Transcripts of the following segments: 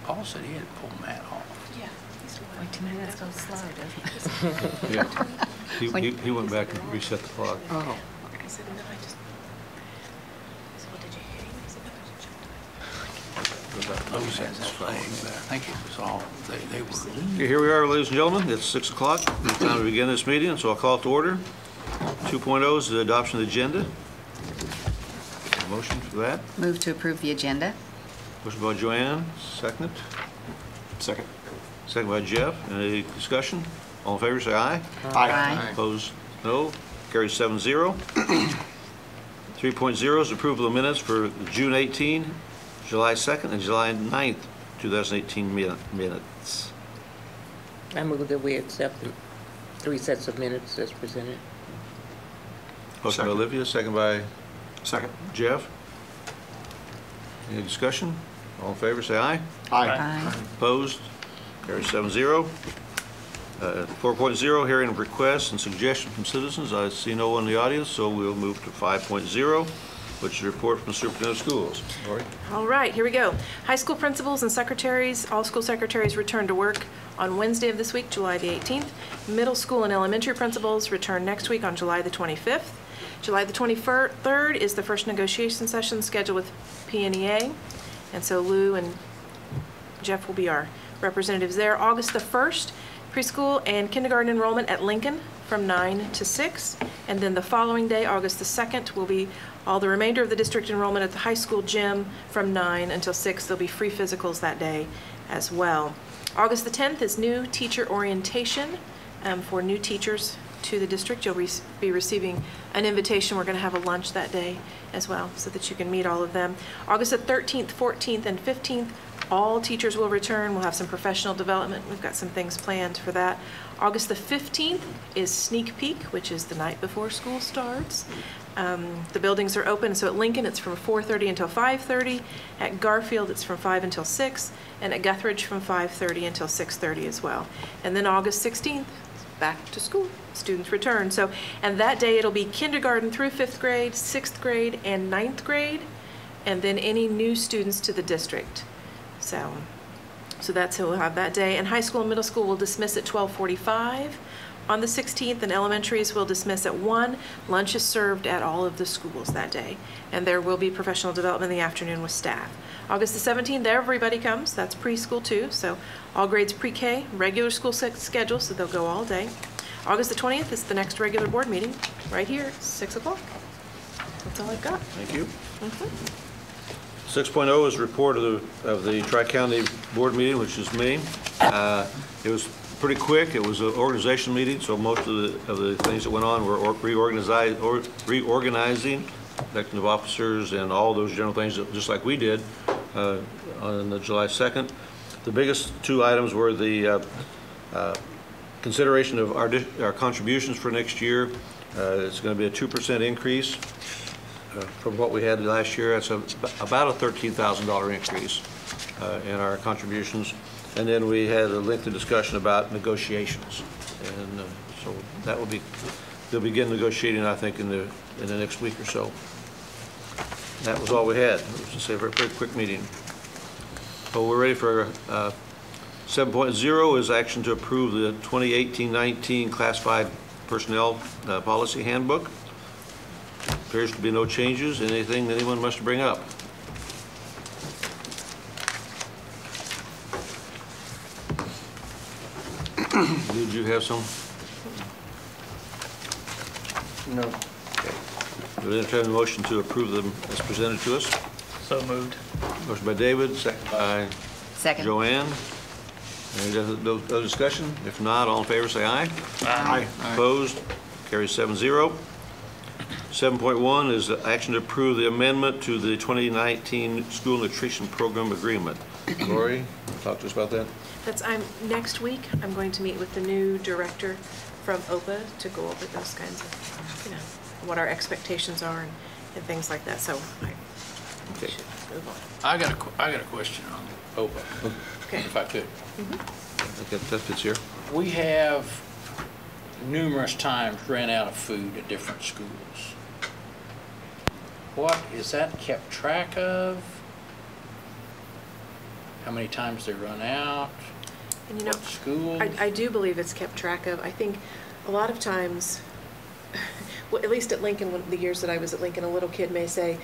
Paul said he had to pull Matt off. Yeah. Wait 2 minutes goes slow, doesn't it? Yeah. He went back and reset the clock. Oh. I said, no, I just. I said, well, did you hear him? He said, no, I just checked. Those had this flag, but I think it was all, they were. Okay, here we are, ladies and gentlemen. It's 6 o'clock. It's time to begin this meeting, so I'll call it to order. 2.0 is the adoption of the agenda. A motion for that. Move to approve the agenda. Motion by Joanne, second. Second. Second by Jeff. Any discussion? All in favor, say aye. Aye. Opposed, no. Carries 7-0. 3.0 is approval of minutes for June 18, July 2nd, and July 9th, 2018 minutes. I move that we accept the 3 sets of minutes as presented. Motion by Olivia, second by Second. Jeff. Any discussion? All in favor, say aye. Aye. Opposed? Carries 7-0. 4.0, hearing of requests and suggestions from citizens. I see no one in the audience, so we'll move to 5.0, which is a report from the superintendent of schools. Lori? All right, here we go. High school principals and secretaries, all school secretaries return to work on Wednesday of this week, July the 18th. Middle school and elementary principals return next week on July the 25th. July the 23rd is the first negotiation session scheduled with PNEA, and so Lou and Jeff will be our representatives there. August the 1st, preschool and kindergarten enrollment at Lincoln from 9 to 6, and then the following day, August the 2nd, will be all the remainder of the district enrollment at the high school gym from 9 until 6. There'll be free physicals that day as well. August the 10th is new teacher orientation for new teachers to the district. You'll be receiving an invitation. We're going to have a lunch that day as well so that you can meet all of them. August the 13th, 14th, and 15th, all teachers will return. We'll have some professional development. We've got some things planned for that. August the 15th is sneak peek, which is the night before school starts. The buildings are open, so at Lincoln it's from 4:30 until 5:30. At Garfield it's from 5 until 6, and at Guthridge from 5:30 until 6:30 as well. And then August 16th, back to school. Students return. So, and that day it'll be kindergarten through 5th grade, 6th grade, and 9th grade, and then any new students to the district. So that's who we'll have that day. And high school and middle school will dismiss at 12:45 on the 16th, and elementaries will dismiss at 1. Lunch is served at all of the schools that day, and there will be professional development in the afternoon with staff. August the 17th, everybody comes. That's preschool too, so all grades pre-K, regular school schedule, so they'll go all day. August the 20th is the next regular board meeting, right here at 6 o'clock. That's all I've got. Thank you. 6.0 is a report of the Tri-County Board meeting, which is me. It was pretty quick. It was an organizational meeting, so most of the things that went on were reorganizing, electing of officers, and all those general things, that, just like we did on the July 2nd. The biggest 2 items were the consideration of our contributions for next year. It's going to be a 2% increase. From what we had last year. That's about a $13,000 increase in our contributions. And then we had a lengthy discussion about negotiations. And so that will be, they'll begin negotiating, I think, in the next week or so. That was all we had. It was just a very quick meeting. So we're ready for 7.0 is action to approve the 2018-19 Classified Personnel Policy Handbook. Appears to be no changes. Anything that anyone must bring up? Did you have some? No. Okay. Do we entertain a motion to approve them as presented to us? So moved. Motion by David, second by Joanne. Any other discussion? If not, all in favor say aye. Aye. Opposed? Carries 7-0. 7.1 is action to approve the amendment to the 2019 School Nutrition Program Agreement. Lori, talk to us about that. Next week, I'm going to meet with the new director from OPA to go over those kinds of, what our expectations are and things like that. So I should move on. I got a question on OPA, Okay. if I could. I think that fits here. We have numerous times ran out of food at different schools. What is that kept track of? how many times they run out, And you know, what schools? I do believe it's kept track of. I think a lot of times, well, at least at Lincoln, the years that I was at Lincoln, a little kid may say,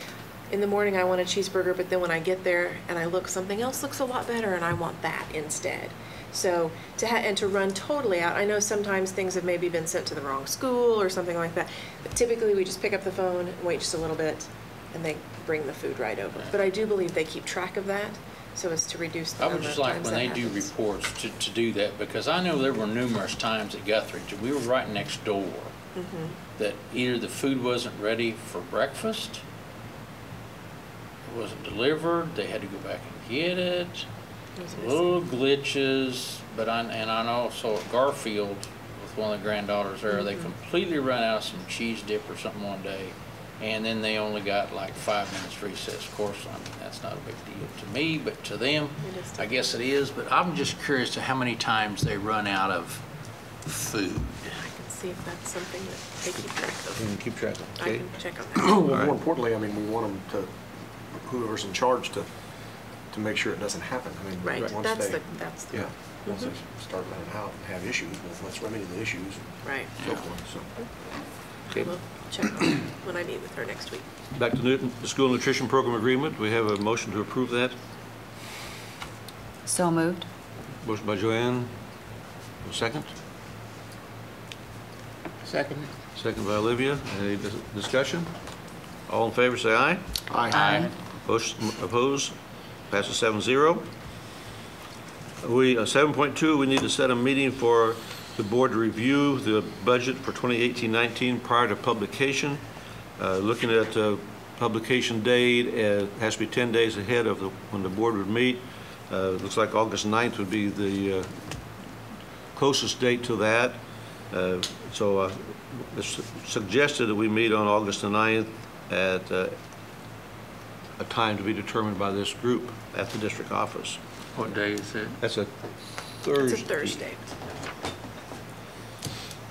in the morning I want a cheeseburger, but then when I get there and I look, something else looks a lot better and I want that instead. So to run totally out, I know sometimes things have maybe been sent to the wrong school or something like that, but typically we just pick up the phone and wait just a little bit and they bring the food right over. But I do believe they keep track of that so as to reduce the I number would of just like times when that they do happens. reports to do that, because I know there were numerous times at Guthrie, we were right next door, that either the food wasn't ready for breakfast, it wasn't delivered, they had to go back and get it, It was little missing. glitches, but I know also at Garfield, with one of the granddaughters there, they completely ran out of some cheese dip or something one day, and then they only got like 5 minutes recess. Of course, I mean, that's not a big deal to me, but to them, It is to I guess it is. But I'm just curious to how many times they run out of food. I can see if that's something that they keep track You of. can keep track of, I okay? can check on Well, that. right. more importantly, I mean, we want them to, whoever's in charge to make sure it doesn't happen. I mean, Right, once that's they, the, yeah, once they start running out and have issues, well, let's remedy the issues and right. so forth, so. Okay. We'll check on it when I meet with her next week. Back to Newton, the school nutrition program agreement. We have a motion to approve that. So moved. Motion by Joanne. Second. Second. Second by Olivia. Any discussion? All in favor, say aye. Aye. Opposed? Passes 7-0. 7.2, we need to set a meeting for the board to review the budget for 2018-19 prior to publication. Looking at publication date, it has to be 10 days ahead of when the board would meet. Looks like August 9th would be the closest date to that. So it's suggested that we meet on August the 9th at a time to be determined by this group at the district office. What day is it? That's a Thursday. It's a Thursday.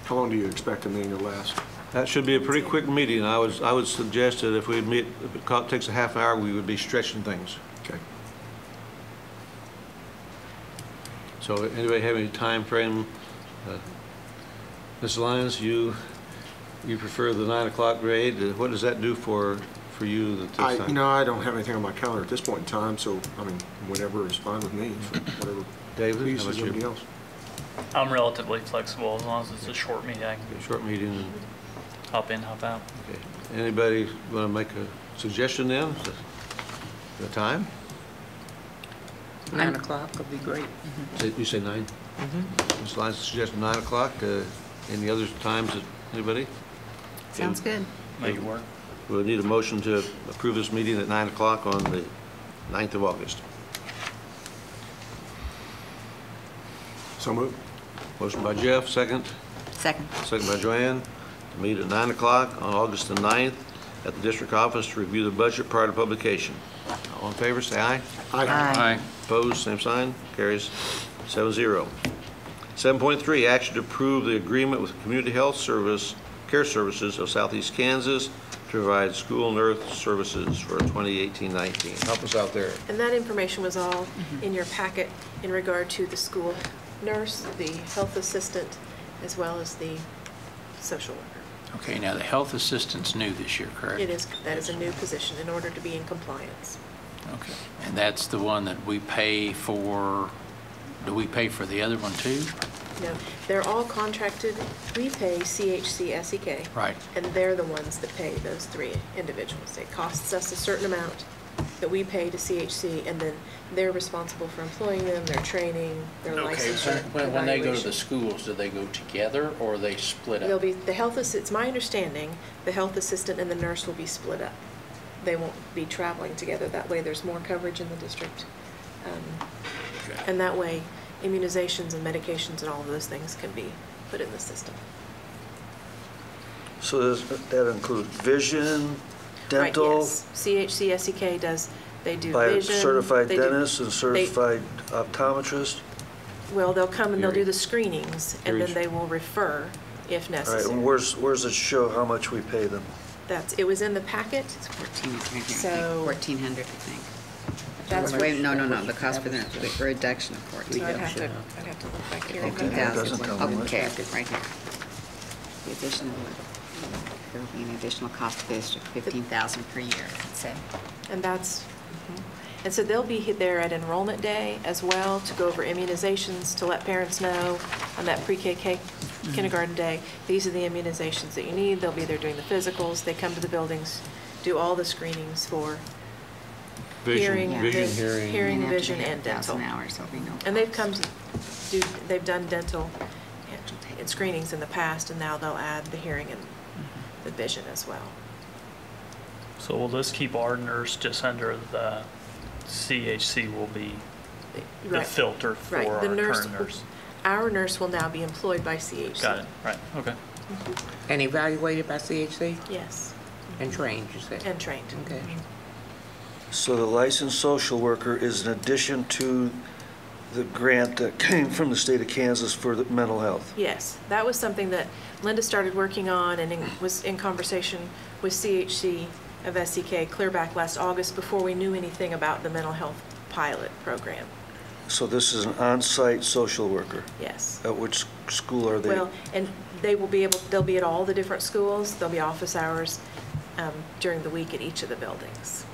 How long do you expect the meeting to last? That should be a pretty quick meeting. I would suggest that if we meet, if it takes a half hour, we would be stretching things. Okay. So anybody have any time frame? Ms. Lyons, you prefer the 9 o'clock grade. What does that do for you at this time? I don't have anything on my calendar at this point in time, so, I mean, whatever is fine with me, so whatever David, how pleases about you? everybody else. I'm relatively flexible as long as it's a short meeting. I can Short meeting. hop in, hop out. Okay. Anybody want to make a suggestion then? The time? 9 o'clock would be great. You say 9? Ms. Lyons suggested 9 o'clock. Any other times that anybody? Sounds good. Make it work. We'll need a motion to approve this meeting at 9 o'clock on the 9th of August. So moved. Motion by Jeff, second. Second. Second by Joanne, to meet at 9 o'clock on August the 9th at the district office to review the budget prior to publication. All in favor, say aye. Aye. Opposed, same sign, carries 7-0. 7.3, action to approve the agreement with Community Health Care Services of Southeast Kansas to provide school nurse services for 2018-19. Help us out there. And that information was all in your packet in regard to the school nurse, the health assistant, as well as the social worker. Okay, now the health assistant's new this year, correct? That is a new position in order to be in compliance. Okay, and that's the one that we pay for, do we pay for the other one too? No, they're all contracted. We pay CHC SEK. Right. And they're the ones that pay those three individuals. It costs us a certain amount that we pay to CHC, and then they're responsible for employing them, their training, their Okay, so licensure, when they go to evaluation. the schools, do they go together or are they split They'll up? be, it's my understanding, the health assistant and the nurse will be split up. They won't be traveling together. That way there's more coverage in the district. Okay. And that way immunizations and medications and all of those things can be put in the system. So does that include vision, Right, dental, yes. CHC SEK does, they do by a vision. certified they do- dentist and certified optometrist? Well, they'll come and they'll do Hearing. the screenings, and then they will refer if All right, necessary. and where's it show how much we pay them? It was in the packet, It's 1,400, So- 1,400, I think. That's Wait, no, the cost for the reduction of 14. So I'd have to look back here. 15,000. Doesn't tell me much. Okay, right here. The additional, there will be an additional cost to the district, 15,000 per year, it said. And that's, and so they'll be there at enrollment day as well to go over immunizations, to let parents know on that pre-K kindergarten day, these are the immunizations that you need. They'll be there doing the physicals. They come to the buildings, do all the screenings for hearing, hearing, vision, and dental. 1,000 hours, there'll be no And they've cost. they've done dental and screenings in the past, and now they'll add the hearing and the vision as well. So will this keep our nurse just under the CHC will be the Right. filter for Right. our The nurse, current nurse? our nurse will now be employed by CHC. Got it, right, okay. And evaluated by CHC Yes, and trained, you said? and trained. Okay. So the licensed social worker is in addition to the grant that came from the state of Kansas for the mental health? Yes, that was something that Linda started working on and was in conversation with CHC of SEK clear back last August before we knew anything about the mental health pilot program. So this is an on-site social worker? Yes. At which school are they? Well, and they'll be at all the different schools. There'll be office hours during the week at each of the buildings.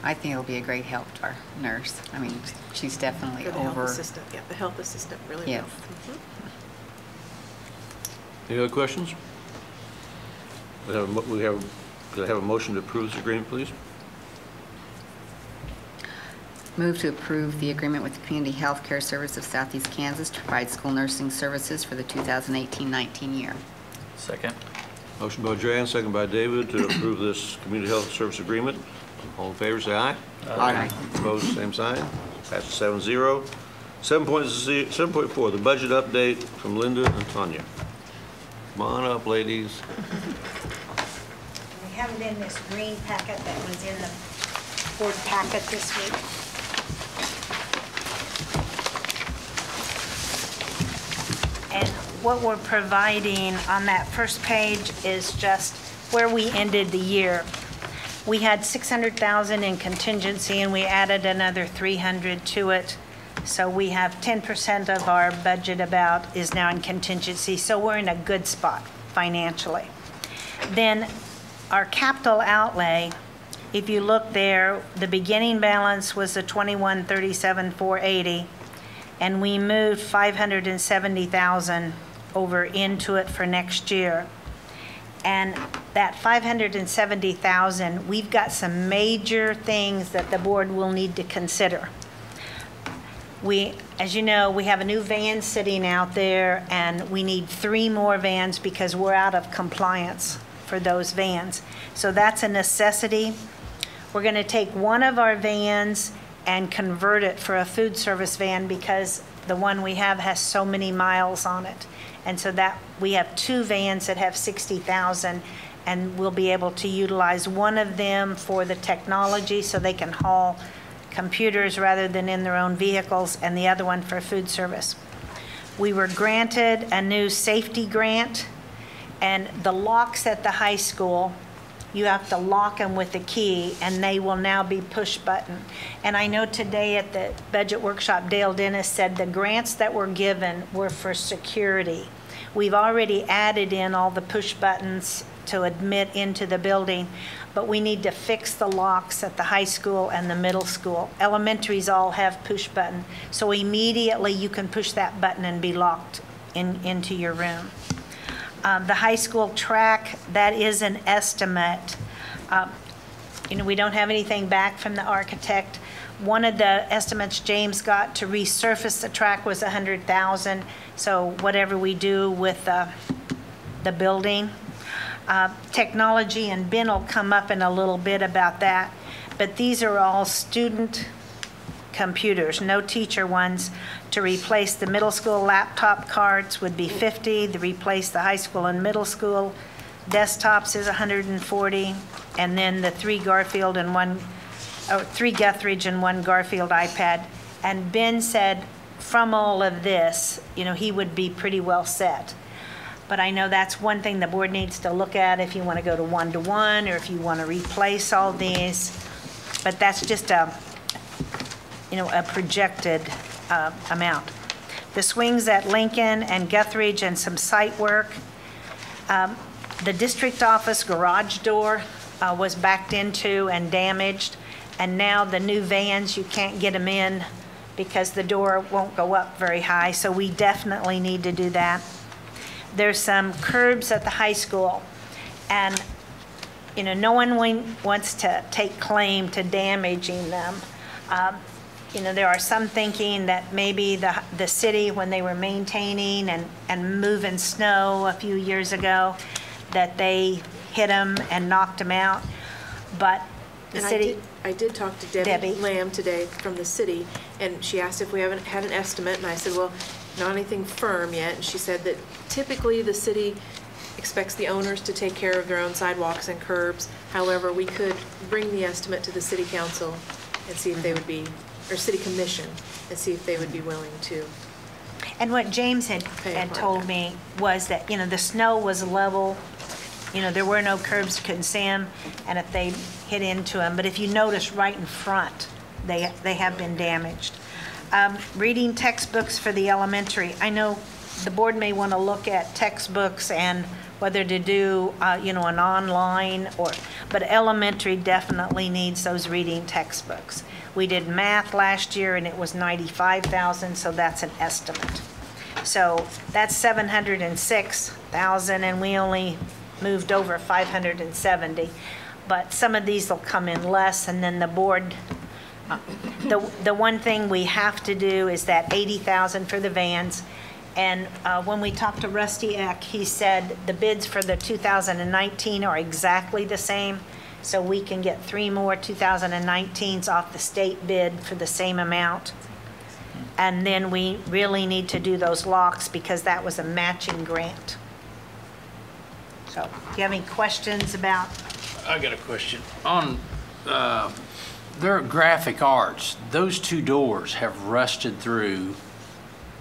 I think it'll be a great help to our nurse. I mean, she's definitely For the health over. assistant, yeah, the health assistant really will. Yes. Mhm. Any other questions? Could I have a motion to approve this agreement, please? Move to approve the agreement with the Community Health Care Service of Southeast Kansas to provide school nursing services for the 2018-19 year. Second. Motion by Joanne, second by David to approve this community health service agreement. All in favor, say aye. Aye. Opposed, same sign. Passes 7-0. 7.4, the budget update from Linda and Tanya. Come on up, ladies. We have it in this green packet that was in the board packet this week. And what we're providing on that first page is just where we ended the year. We had 600,000 in contingency and we added another 300 to it. So we have 10% of our budget about is now in contingency. So we're in a good spot financially. Then our capital outlay, if you look there, the beginning balance was the 21,37,480, and we moved 570,000 over into it for next year. And that 570,000, we've got some major things that the board will need to consider. As you know, we have a new van sitting out there, and we need 3 more vans because we're out of compliance for those vans. So that's a necessity. We're going to take one of our vans and convert it for a food service van because the one we have has so many miles on it. And so that we have 2 vans that have 60,000, and we'll be able to utilize one of them for the technology so they can haul computers rather than in their own vehicles, and the other one for food service. We were granted a new safety grant, and the locks at the high school, you have to lock them with a key, and they will now be push button. And I know today at the budget workshop, Dale Dennis said the grants that were given were for security. We've already added in all the push buttons to admit into the building, but we need to fix the locks at the high school and the middle school. Elementaries all have push button, so immediately you can push that button and be locked into your room. The high school track, that is an estimate. We don't have anything back from the architect. One of the estimates James got to resurface the track was 100,000. So whatever we do with the building. Technology, and Ben will come up in a little bit about that. But these are all student computers, no teacher ones. To replace the middle school laptop cards would be 50. To replace the high school and middle school desktops is 140. And then the 3 Guthridge and 1 Garfield iPad. And Ben said from all of this, he would be pretty well set. But I know that's one thing the board needs to look at if you want to go to 1-to-1 or if you want to replace all these. but that's just a projected amount. The swings at Lincoln and Guthridge and some site work. The district office garage door was backed into and damaged, and now the new vans, you can't get them in because the door won't go up very high, so we definitely need to do that. There's some curbs at the high school, and no one wants to take claim to damaging them. There are some thinking that maybe the city, when they were maintaining and moving snow a few years ago, that they hit them and knocked them out. But the city... I did talk to Debbie Lamb today from the city, and she asked if we haven't had an estimate, and I said, well, not anything firm yet. And she said that typically the city expects the owners to take care of their own sidewalks and curbs. However, we could bring the estimate to the city council and see if they would be, or city commission, and see if they would be willing to. And what James had told me was that, the snow was level, there were no curbs, you couldn't see them, and if they hit into them, but if you notice right in front, they have been damaged. Reading textbooks for the elementary. I know the board may want to look at textbooks and whether to do, an online but elementary definitely needs those reading textbooks. We did math last year and it was $95,000, so that's an estimate. So that's $706,000, and we only moved over 570. But some of these will come in less, and then the board, the one thing we have to do is that $80,000 for the vans. And when we talked to Rusty Eck, he said the bids for the 2019 are exactly the same, so we can get 3 more 2019s off the state bid for the same amount. And then we really need to do those locks because that was a matching grant. So, do you have any questions about? I got a question. On their graphic arts, those 2 doors have rusted through.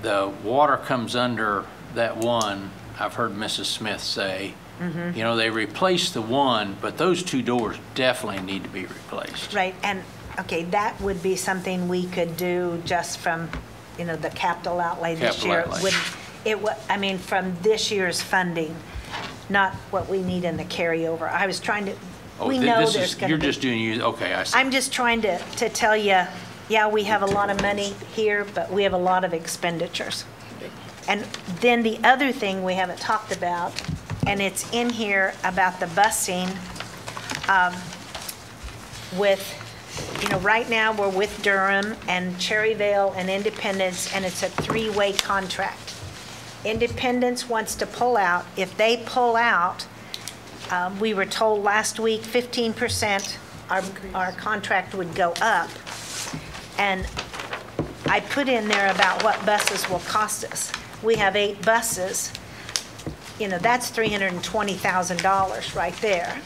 The water comes under that one, I've heard Mrs. Smith say. Mm-hmm. They replaced the one, but those 2 doors definitely need to be replaced. Right, and okay, that would be something we could do just from, the capital outlay this year. From this year's funding, not what we need in the carryover. I was trying to, we know there's going to be. You're just doing, okay, I see. I'm just trying to tell you, yeah, we have a lot of money here, but we have a lot of expenditures. And then the other thing we haven't talked about, and it's in here about the busing, right now we're with Durham and Cherryvale and Independence, and it's a 3-way contract. Independence wants to pull out. If they pull out, we were told last week 15% our contract would go up. And I put in there about what buses will cost us. We have 8 buses. That's $320,000 right there.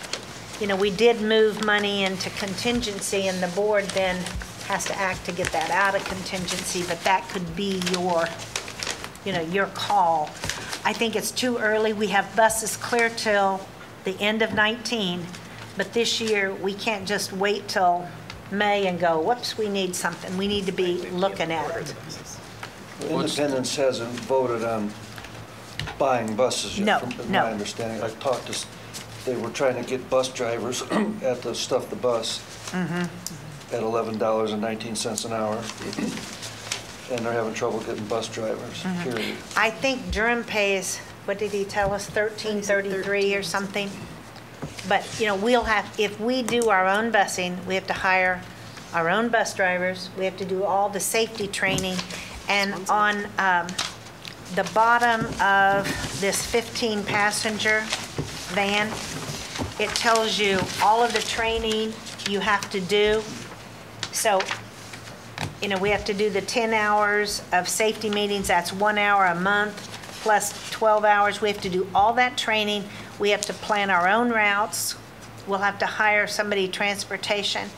We did move money into contingency, and the board then has to act to get that out of contingency, but that could be your call. I think it's too early. We have buses clear till the end of 19, but this year we can't just wait till May and go, whoops, we need something. We need to be looking at it. Independence hasn't voted on buying buses yet, from my understanding. I talked to, they were trying to get bus drivers at the Stuff the Bus at $11.19 an hour. And they're having trouble getting bus drivers, period. I think Durham pays, what did he tell us, $13.33 or something? But, we'll have, if we do our own busing, we have to hire our own bus drivers. We have to do all the safety training. And on the bottom of this 15-passenger van, it tells you all of the training you have to do. So, we have to do the 10 hours of safety meetings. That's 1 hour a month plus 12 hours. We have to do all that training. We have to plan our own routes. We'll have to hire somebody transportation.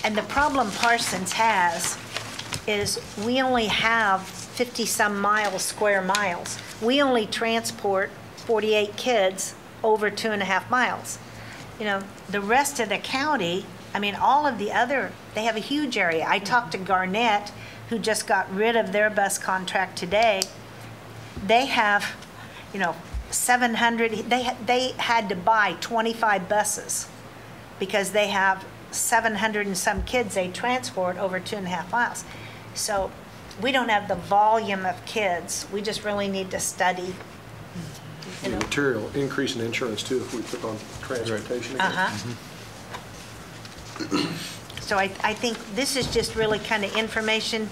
And the problem Parsons has is we only have 50-some square miles. We only transport 48 kids over 2.5 miles. The rest of the county, I mean, all of the other, they have a huge area. I talked to Garnett, who just got rid of their bus contract today. They have, 700, they had to buy 25 buses because they have 700 and some kids they transport over 2.5 miles. So we don't have the volume of kids. We just really need to study. The material increase in insurance too, if we took on transportation again. So I think this is just really kind of information,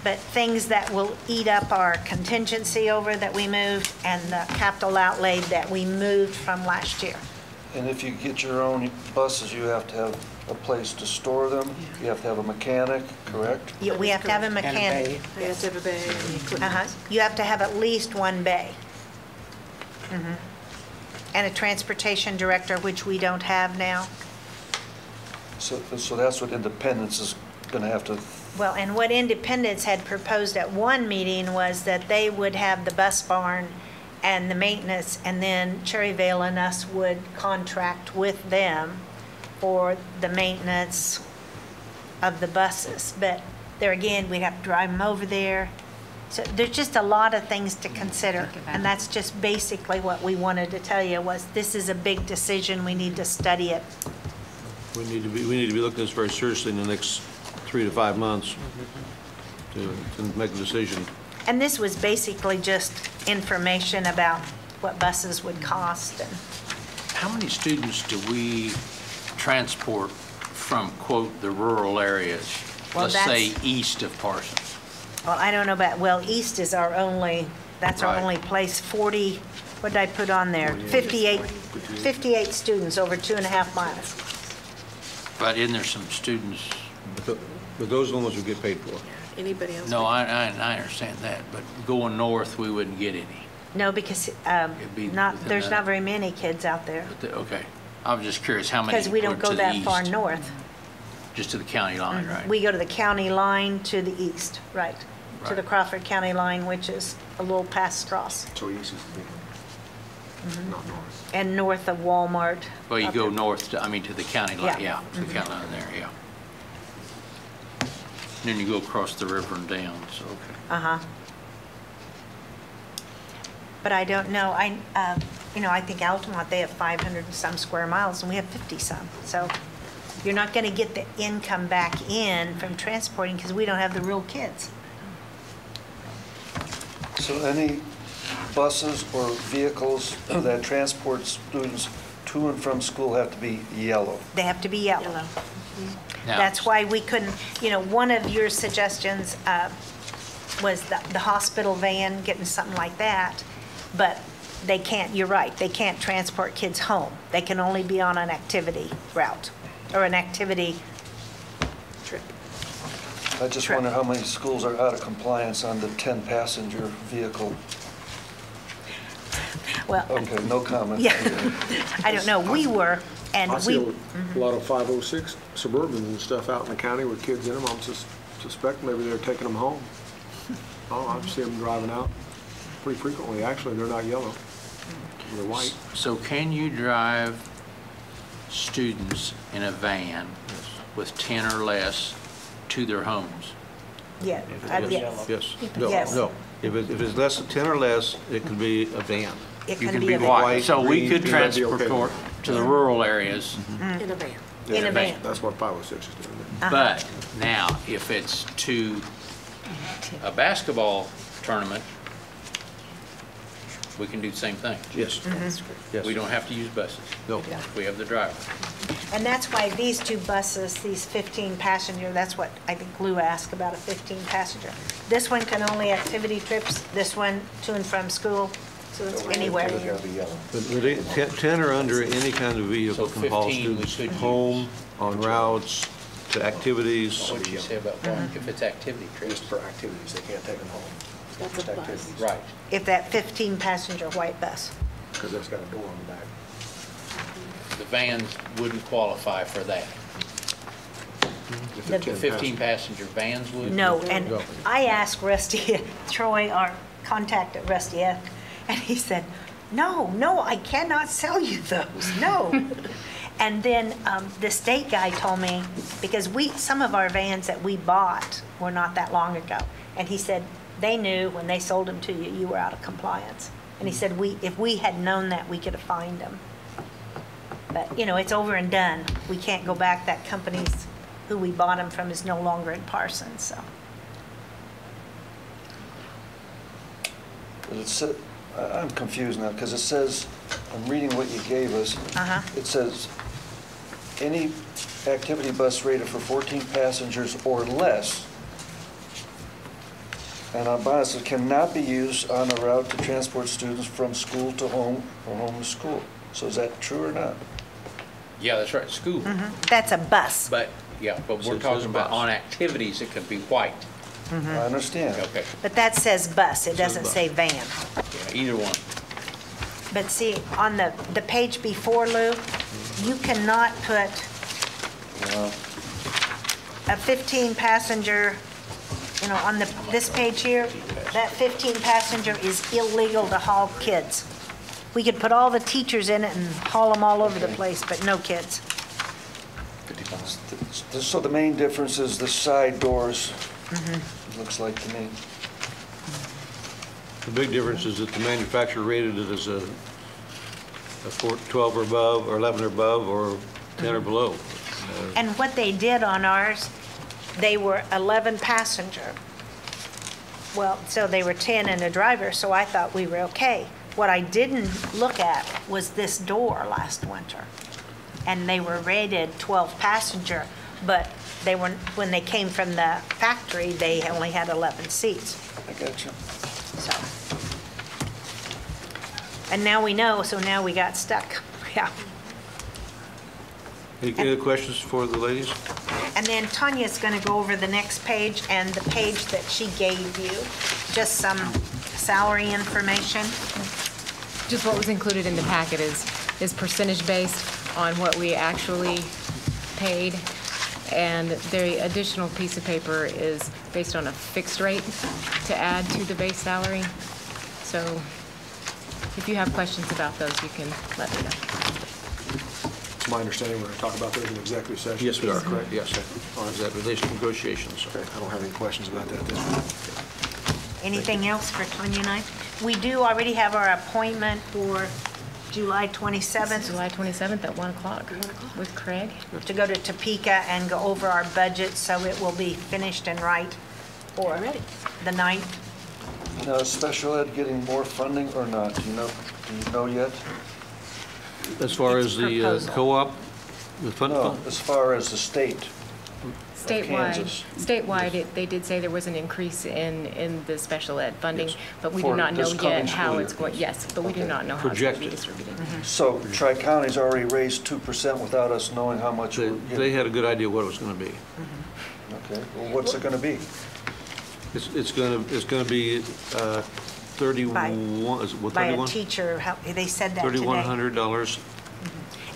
but things that will eat up our contingency over that we moved and the capital outlay that we moved from last year. And if you get your own buses, you have to have a place to store them. You have to have a mechanic, correct? Yeah, we have to have a mechanic. They have to have a bay and equipment. You have to have at least one bay. And a transportation director, which we don't have now. So that's what Independence is going to have to, Well, and what Independence had proposed at one meeting was that they would have the bus barn and the maintenance, and then Cherryvale and us would contract with them for the maintenance of the buses. But there again, we'd have to drive them over there. So there's just a lot of things to consider. And that's just basically what we wanted to tell you was this is a big decision. We need to study it. We need to be looking at this very seriously in the next 3 to 5 months to make a decision. And this was basically just information about what buses would cost. And How many students do we transport from, quote, the rural areas? Well, Let's say east of Parsons. well, I don't know about, well, East is our only, that's our Right. only place. 40, what did I put on there? 58 students over 2.5 miles. But isn't there some students? But those are the ones who get paid for. Anybody else? No, I understand that, but going north, we wouldn't get any. No, because be not, within there's that. not very many kids out there. Okay. I was just curious how many Because we don't were go to the that far east? north. Just to the county line, right? We go to the county line to the east, right? To the Right. Crawford County line, which is a little past Strauss. So easy to be, not north. And north of Walmart. Well, you up go there. north, to the county line, Yeah. yeah, to the county line there, yeah. Then you go across the river and down, so, okay. Uh-huh. But I don't know, I think Altamont, they have 500 and some square miles, and we have 50 some. So you're not going to get the income back in from transporting because we don't have the real kids. so any buses or vehicles that transport students to and from school have to be yellow. They have to be yellow. Now- That's why we couldn't, one of your suggestions was the hospital van, getting something like that, but they can't, you're right, they can't transport kids home. They can only be on an activity route or an activity trip. I just True. wonder how many schools are out of compliance on the 10-passenger vehicle. Well, Okay, no comment. yeah, I don't know, we were, and I see we, a lot of 506 Suburbans and stuff out in the county with kids in them. I suspect maybe they're taking them home. Oh, I see them driving out pretty frequently. Actually, they're not yellow. They're white. So can you drive students in a van with 10 or less to their homes? yeah, yes. Yes. Yes. No. If it's less than 10 or less, it can be a van. It You can can be a van. white, So we green, could green, that'd be okay. transport to the rural areas, In a van. In a van. That's what 506 is doing. but now, if it's to a basketball tournament, we can do the same thing. Yes. Yes. We don't have to use buses. No. We have the driver. And that's why these two buses, these 15 passenger, that's what I think Lou asked about a 15 passenger. This one can only activity trips, this one to and from school, so it's anywhere. It's gotta be yellow. But 10 or under, any kind of vehicle So can haul 15 we students could use. home, on routes, to activities. What did you say about one, if it's activity Just trips? for activities, they can't take them home. That's a bus. Right. If that 15 passenger white bus. Because it's got a door on the back. The vans wouldn't qualify for that. If they're The 10 The 15 passenger vans would? No, and No. I asked Rusty, Troy, our contact at Rusty F., and he said, no, I cannot sell you those, no. And then the state guy told me, because some of our vans that we bought were not that long ago, and he said they knew when they sold them to you, you were out of compliance. And he said if we had known that, we could have fined them. But, you know, it's over and done. We can't go back. That company's who we bought them from is no longer in Parsons, so. But I'm confused now, because it says, I'm reading what you gave us. It says, any activity bus rated for 14 passengers or less, and on bonus, it cannot be used on a route to transport students from school to home or home to school. So is that true or not? Yeah, that's right, school. That's a bus. But, yeah, but So we're it talking says about bus. on activities, it could be white. I understand. Okay, But that says bus. It doesn't bus. say van. yeah, either one. But see, on the page before, Lou, you cannot put a 15-passenger, you know, on this page here, that 15-passenger is illegal to haul kids. We could put all the teachers in it and haul them all over the place, but no kids. So the main difference is the side doors, it looks like to me. The big difference is that the manufacturer rated it as a 12 or above, or 11 or above, or 10 or below. And what they did on ours, they were 11 passenger. Well, so they were 10 and a driver, so I thought we were okay. What I didn't look at was this door last winter. And they were rated 12 passenger, but they were, when they came from the factory, they only had 11 seats. I got you. So. And now we know, so now we got stuck. Yeah. Any other questions for the ladies? And then Tanya's going to go over the next page and the page that she gave you, just some salary information. Just what was included in the packet is percentage based on what we actually paid. And the additional piece of paper is based on a fixed rate to add to the base salary. So if you have questions about those, you can let me know. It's my understanding we're going to talk about those in executive session. Yes, we are. Correct? Yes, sir. Is that relation to negotiations? Okay, I don't have any questions about that then. Anything else for Tanya and I? We do already have our appointment for July 27th. July 27th at 1 o'clock with Craig. To go to Topeka and go over our budget, so it will be finished and right for the 9th. Now, is special ed getting more funding or not? Do you know yet? As far as the proposal. co-op, the fund? No, as far as the state. Statewide, Kansas. they did say there was an increase in the special ed funding, Yes. but we For do not know this coming yet how school it's year. going. Yes, but we do Okay. not know how it's going to be Projected. distributed. So Tri-County's already raised 2% without us knowing how much we're They getting. had a good idea what it was going to be. Okay, well, what's it going to be? It's going to be 31, is it what, By a 31? teacher, they said that today. $3,100.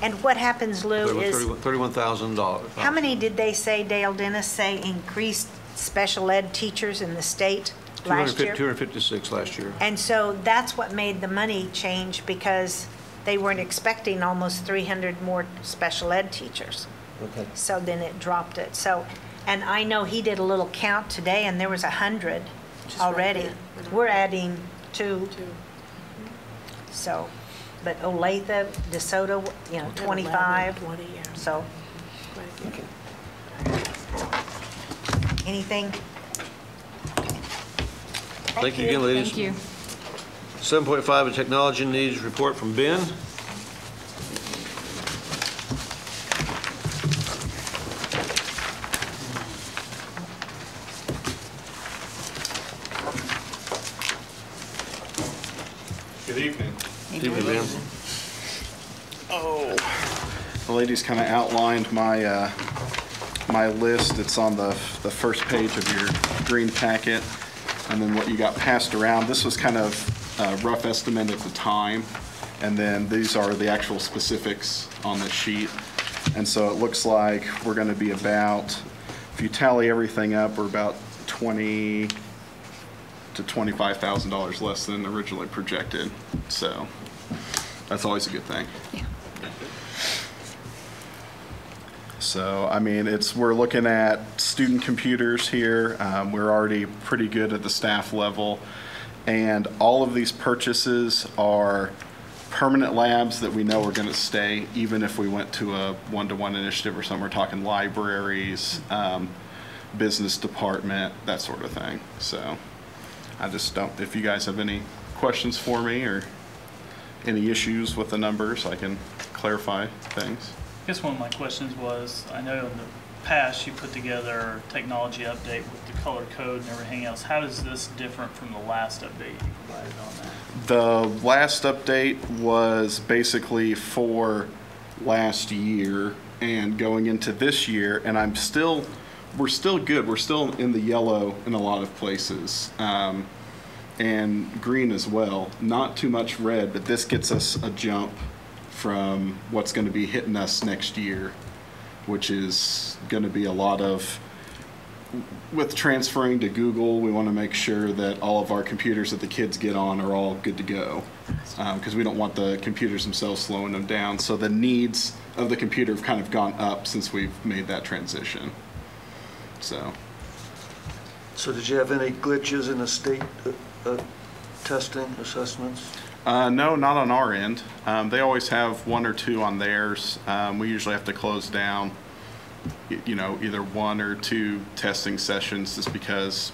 And what happens, Lou, is, $31,000. how many did they say, Dale Dennis say, increased special ed teachers in the state last year? 256 last year. And so that's what made the money change, because they weren't expecting almost 300 more special ed teachers. Okay. So then it dropped it. So, and I know he did a little count today, and there was 100 already. We're adding 2. So, but Olathe, DeSoto, 25. So, anything? Thank you again, ladies. Thank you. 7.5, a technology needs report from Ben. Good evening. Evening, Ben. The ladies kind of outlined my my list. It's on the first page of your green packet, and then what you got passed around. This was kind of a rough estimate at the time, and then these are the actual specifics on the sheet. And so it looks like we're going to be about, if you tally everything up, we're about $20,000 to $25,000 less than originally projected. So that's always a good thing. So, I mean, we're looking at student computers here. We're already pretty good at the staff level. And all of these purchases are permanent labs that we know are going to stay, even if we went to a one-to-one initiative or something. We're talking libraries, business department, that sort of thing. So I just don't, if you guys have any questions for me or any issues with the numbers, I can clarify things. I guess one of my questions was, I know in the past you put together a technology update with the color code and everything else. How is this different from the last update you provided on that? The last update was basically for last year and going into this year, and we're still good. We're still in the yellow in a lot of places, and green as well. Not too much red, but this gets us a jump from what's going to be hitting us next year, which is going to be a lot of, with transferring to Google, we want to make sure that all of our computers that the kids get on are all good to go, because we don't want the computers themselves slowing them down. So the needs of the computer have kind of gone up since we've made that transition. So did you have any glitches in the state testing assessments? No, not on our end. They always have one or two on theirs. We usually have to close down, either one or two testing sessions just because,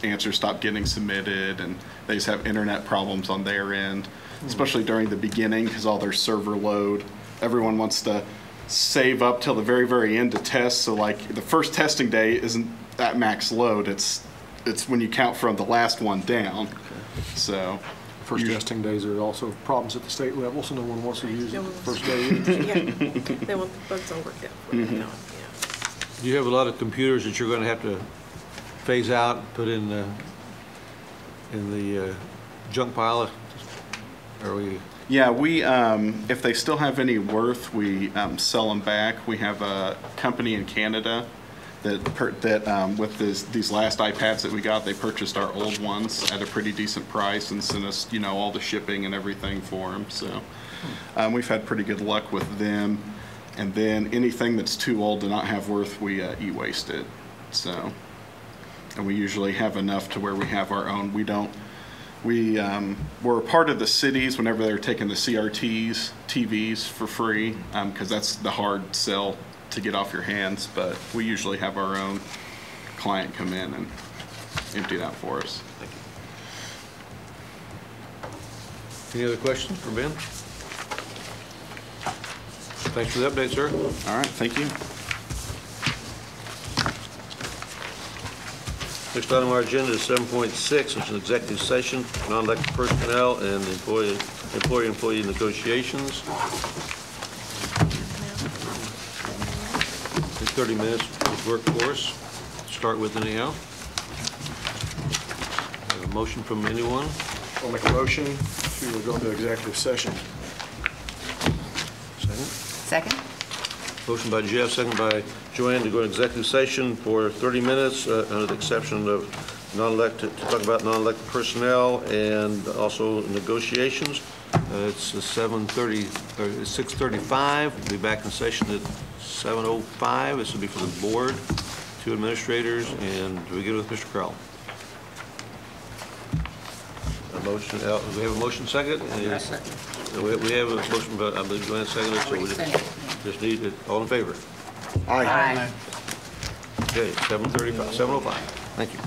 answers stop getting submitted and they just have internet problems on their end, especially during the beginning because all their server load. Everyone wants to save up till the very, very end to test. So like the first testing day isn't at max load. It's when you count from the last one down. Okay. So first testing days are also problems at the state level, so no one wants to use it the first day either. Yeah, they want the bugs all worked out for you. Yeah. Do you have a lot of computers that you're going to have to phase out and put in the junk pile? Are we? Yeah, we if they still have any worth, we sell them back. We have a company in Canada that with these last iPads that we got, they purchased our old ones at a pretty decent price and sent us, all the shipping and everything for them. So we've had pretty good luck with them. And then anything that's too old to not have worth, we e-waste it. So, and we usually have enough to where we have our own. We're a part of the cities whenever they're taking the CRTs, TVs for free, because that's the hard sell to get off your hands. But we usually have our own client come in and empty that for us. Thank you. Any other questions for Ben? Thanks for the update, sir. All right, thank you. Next item on our agenda is 7.6, which is an executive session, non-elected personnel and employee-employee negotiations. 30 minutes with workforce. Start with anyhow. Have a motion from anyone? I'll make a motion to go into executive session. Second? Motion by Jeff, second by Joanne to go into executive session for 30 minutes under the exception of non-elected, to talk about non-elected personnel and also negotiations. It's 7:30 or 6:35. We'll be back in session at 7:05. This will be for the board, 2 administrators, and do we get with Mr. Crowell? A motion. We have a motion second. Second. We have a motion, but I believe Joanne seconded, so we just need it. All in favor? Aye. Okay, 7:35, 7:05. Thank you.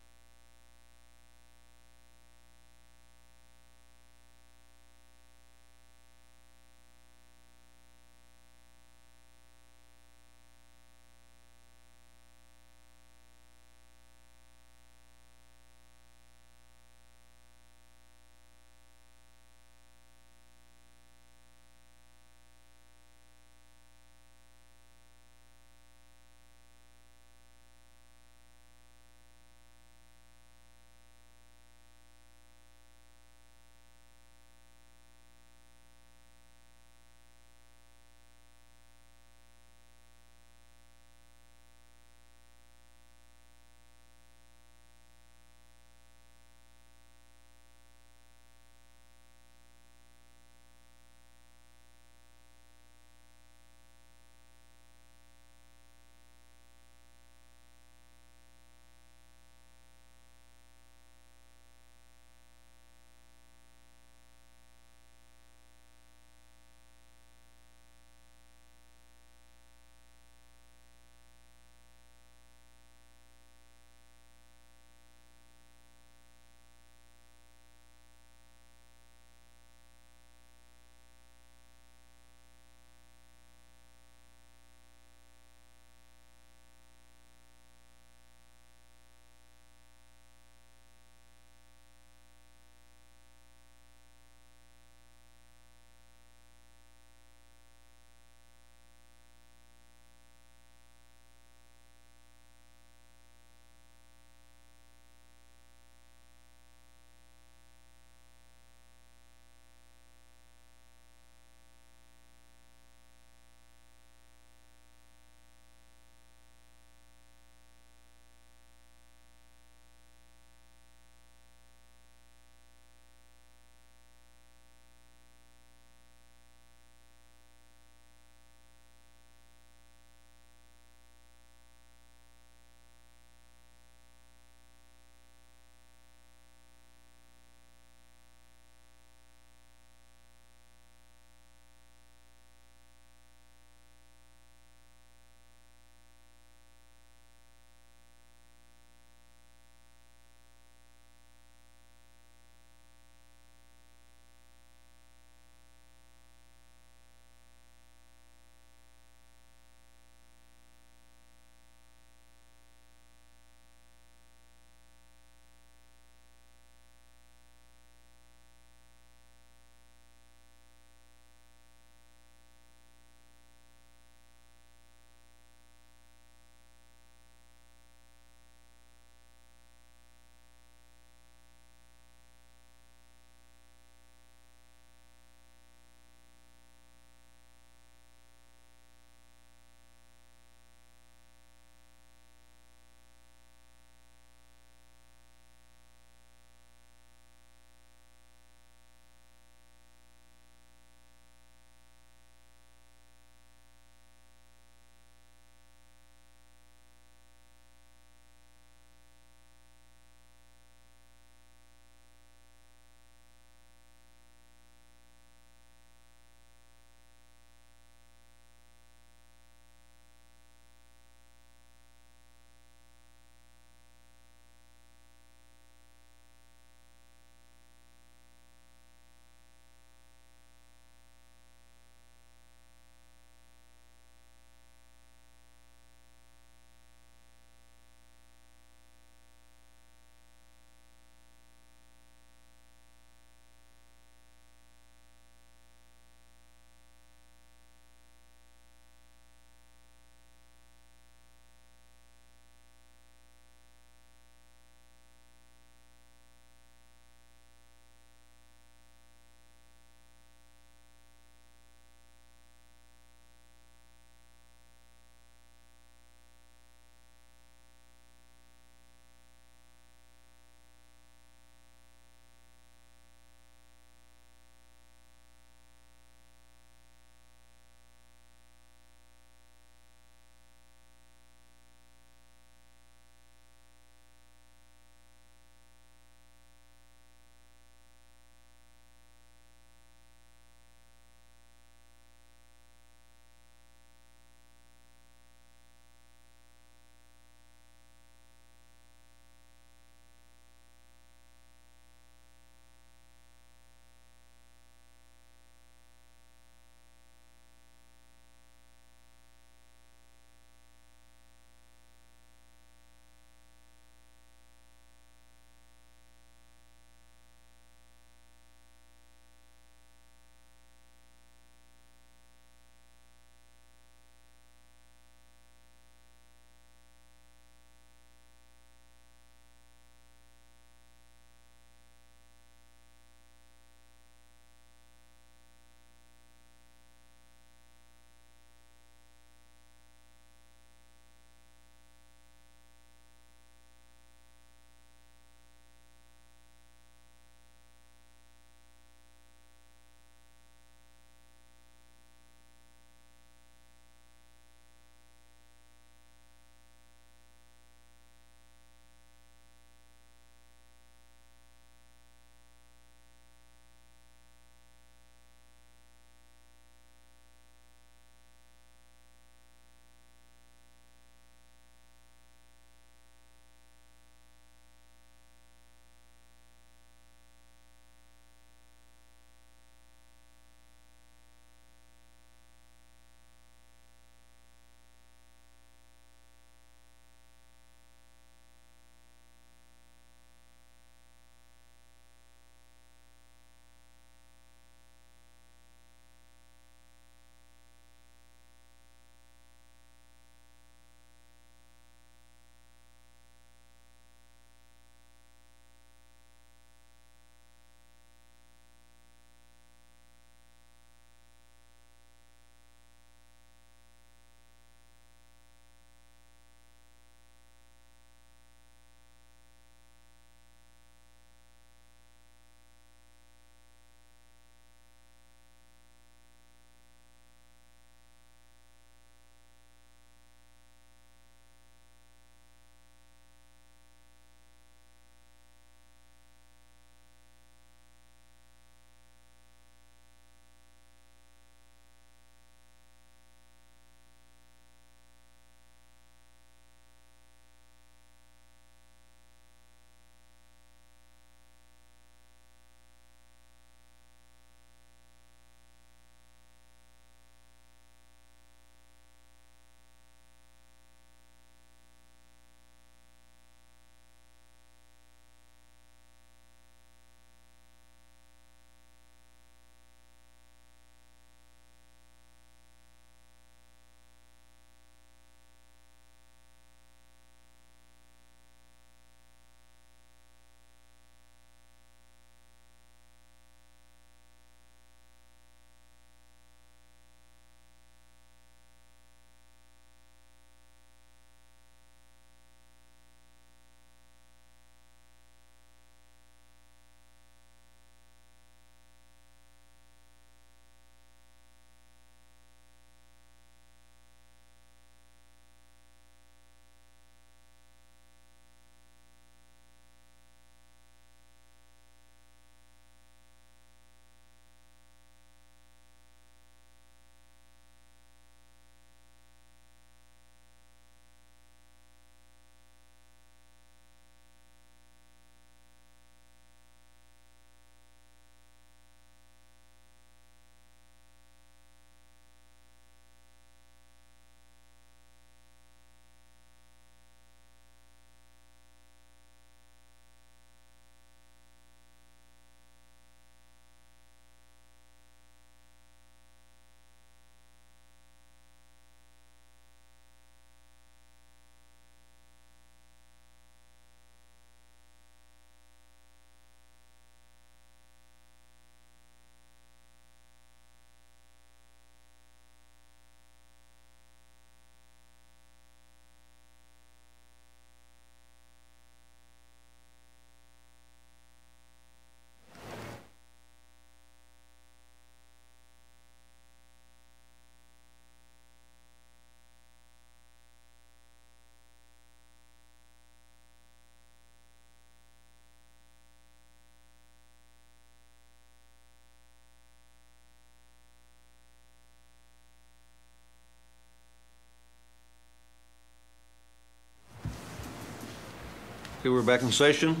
Okay, we're back in session.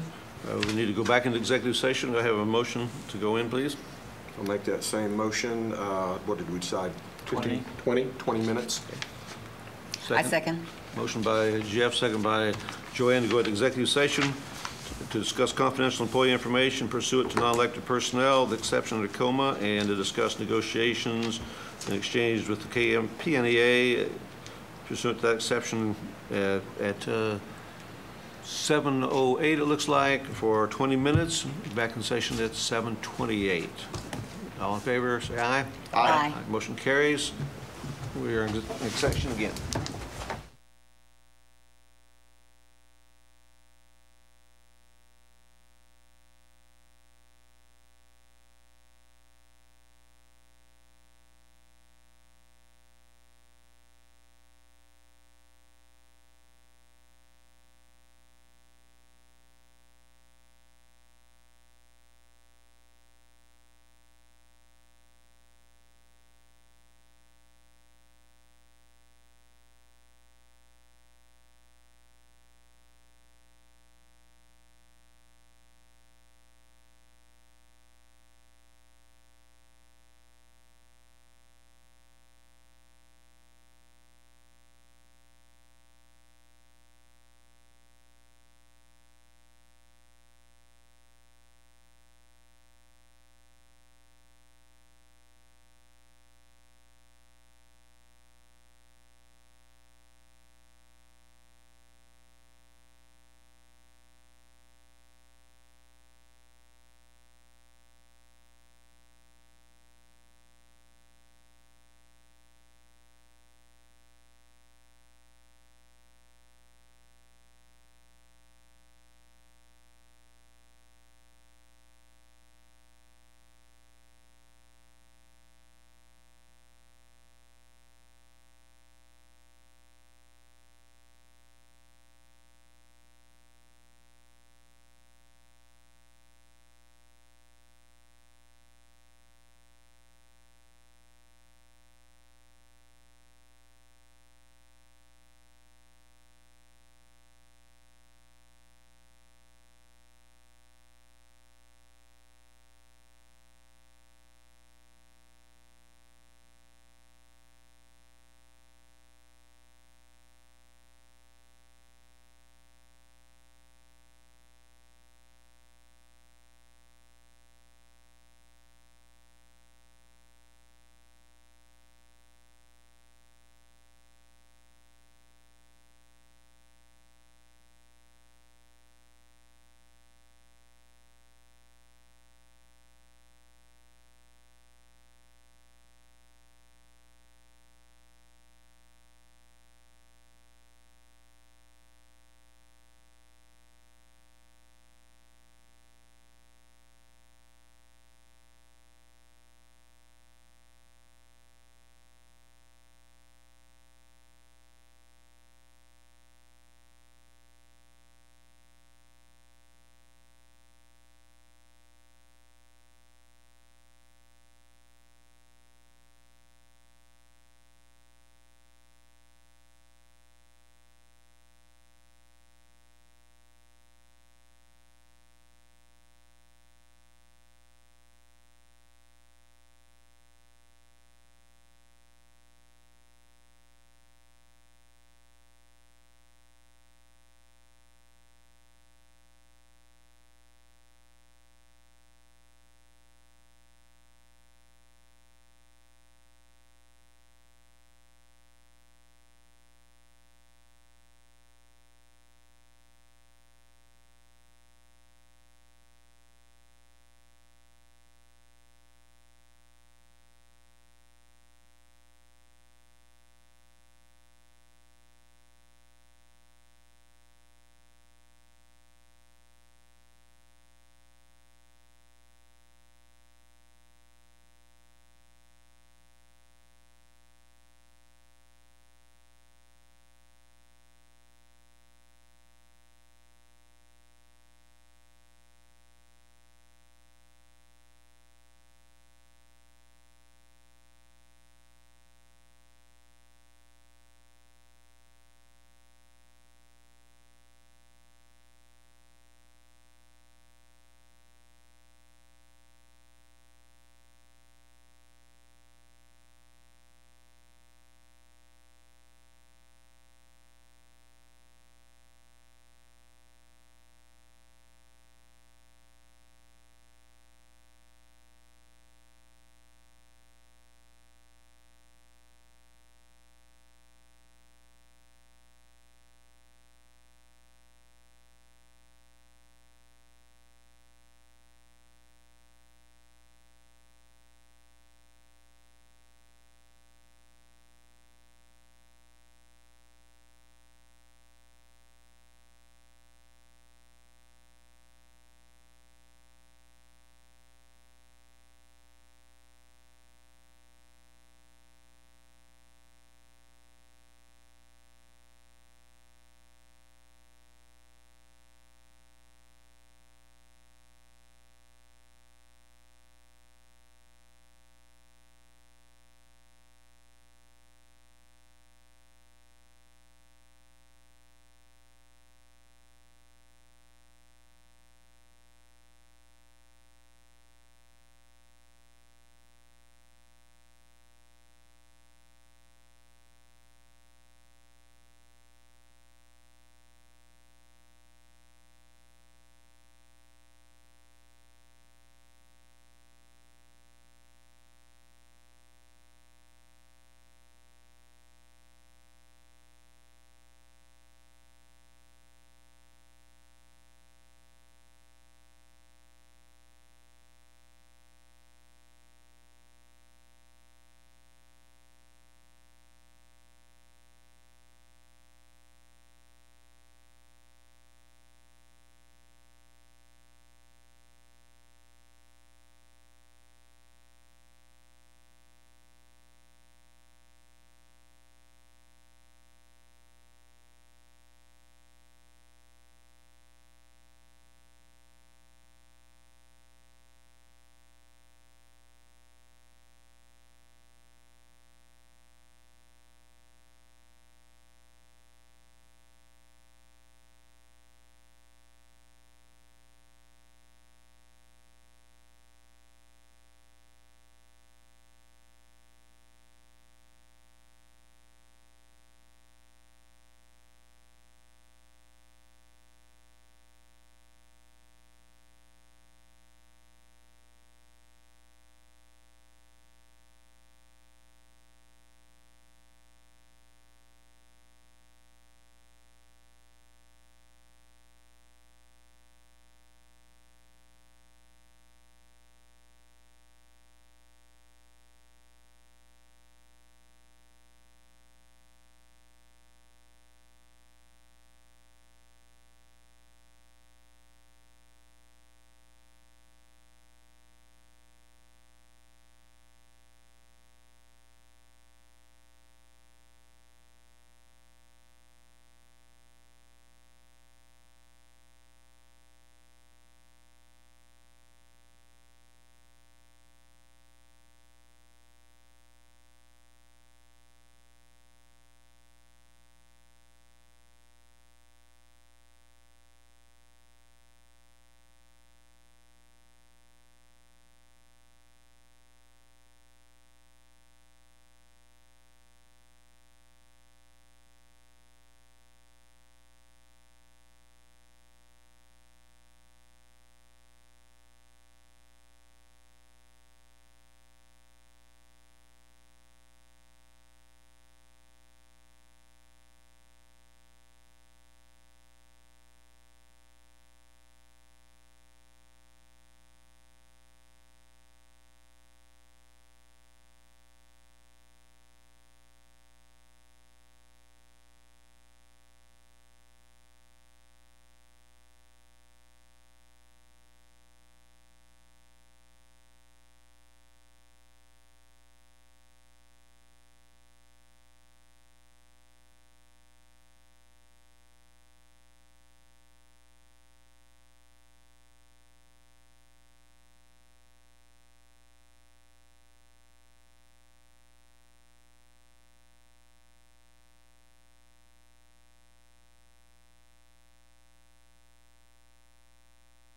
We need to go back into executive session. Do I have a motion to go in, please? I'll make that same motion. What did we decide? 20. 20 minutes? I second. Motion by Jeff, second by Joanne to go into executive session to discuss confidential employee information pursuant to non-elected personnel, the exception of Tacoma, and to discuss negotiations and exchange with the PNEA pursuant to that exception at 7:08, it looks like, for 20 minutes. Back in session at 7:28. All in favor, say aye. Aye. Motion carries. We are in session again.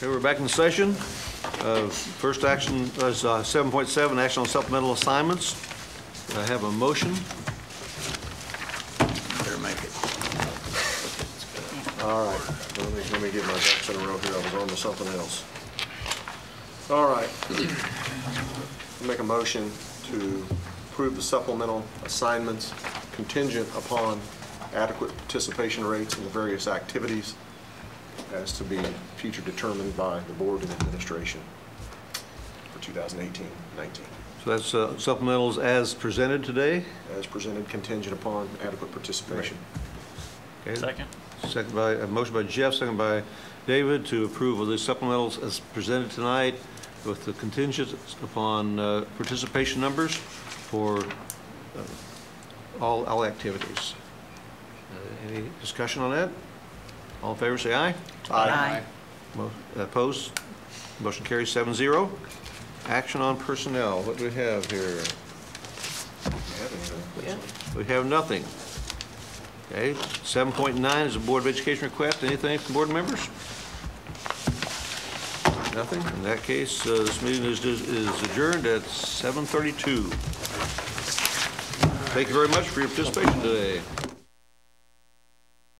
Okay, we're back in session. First action is 7.7, action on supplemental assignments. Do I have a motion? Better make it. All right, let me get my ducks in a row here. I was on to something else. All right. Make a motion to approve the supplemental assignments contingent upon adequate participation rates in the various activities as to be future determined by the board and administration for 2018-19. So that's supplementals as presented today. As presented, contingent upon adequate participation. Okay. Second. Second by, a motion by Jeff, second by David to approve of the supplementals as presented tonight with the contingent upon participation numbers for all activities. Any discussion on that? All in favor, say aye. Aye. Opposed? Motion carries 7-0. Action on personnel. What do we have here? We have nothing. Okay. 7.9 is a Board of Education request. Anything from board members? Nothing. In that case, this meeting is adjourned at 7:32. Thank you very much for your participation today.